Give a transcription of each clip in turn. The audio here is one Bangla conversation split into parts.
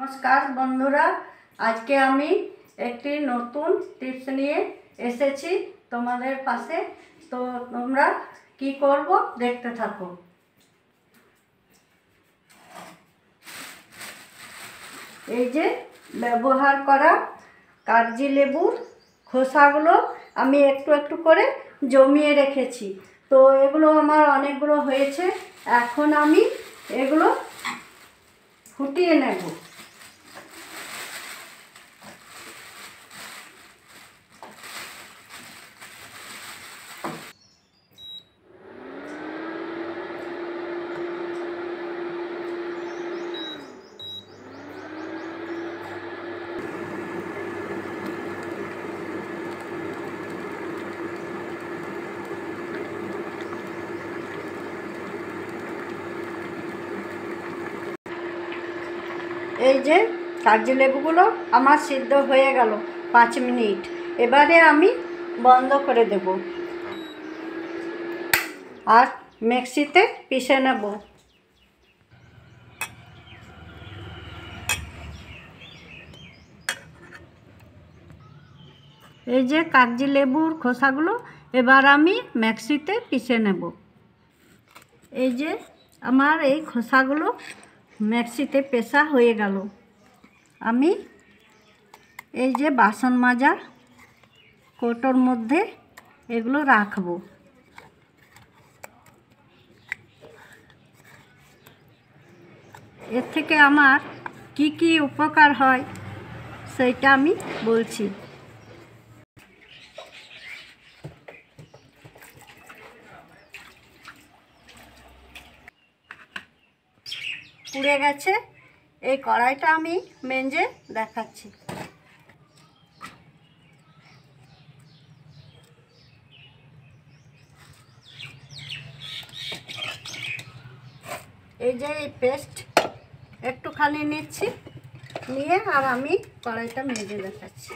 नमस्कार बंधुरा आज के आमी एक नतून टिप्स निये एसेछि तोमादेर पाशे। तो तोमरा कि करबो देखते थाको। এই যে ব্যবহার করা কাগজি লেবুর খোসাগুলো আমি একটু একটু করে জমিয়ে রেখেছি। তো এগুলো আমার অনেকগুলো হয়েছে। এখন আমি এগুলো ফুটিয়ে নেব। এই যে কাগজি লেবুগুলো আমার সিদ্ধ হয়ে গেল 5 মিনিট। এবারে আমি বন্ধ করে দেব আর মিক্সিতে পিষে নেব। এই যে কাগজি লেবুর খোসাগুলো এবার আমি মিক্সিতে পিষে নেব। এই যে আমার এই খোসাগুলো মিক্সিতে পেশা হয়ে গেল। আমি এই যে বাসন মাজার কৌটোর মধ্যে এগুলো রাখবো। এর থেকে আমার কি কি উপকার হয় সেটা আমি বলছি। পুড়ে গেছে, এই কড়াইটা আমি মেজে দেখাচ্ছি। এই যে এই পেস্ট একটুখানি নিচ্ছি, নিয়ে আর আমি কড়াইটা মেজে দেখাচ্ছি।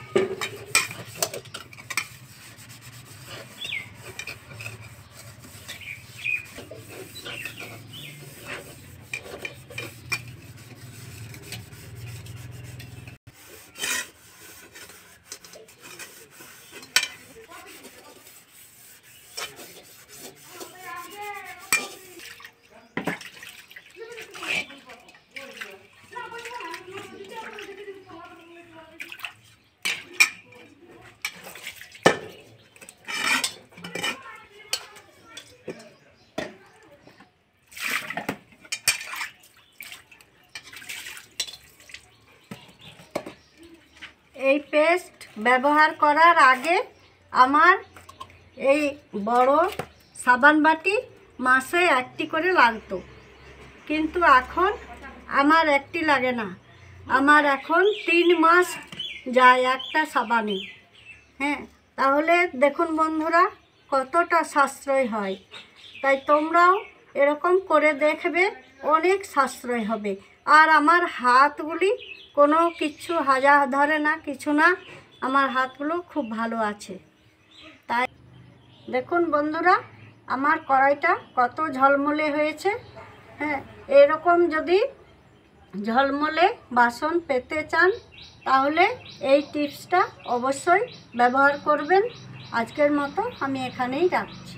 এই পেস্ট ব্যবহার করার আগে আমার এই বড় সাবান বাটি মাসে একটি করে লাগতো, কিন্তু এখন আমার একটি লাগে না, আমার এখন 3 মাস যায় একটা সাবানে। হ্যাঁ, তাহলে দেখুন বন্ধুরা কতটা সাশ্রয় হয়। তাই তোমরাও এরকম করে দেখবে, অনেক সাশ্রয় হবে। আর আমার হাতগুলি কোনো কিছু হাজা ধরে না, কিছু না, আমার হাতগুলো খুব ভালো আছে। তাই দেখুন বন্ধুরা আমার কড়াইটা কত ঝলমলে হয়েছে। হ্যাঁ, এরকম যদি ঝলমলে বাসন পেতে চান তাহলে এই টিপসটা অবশ্যই ব্যবহার করবেন। আজকের মতো আমি এখানেই রাখছি।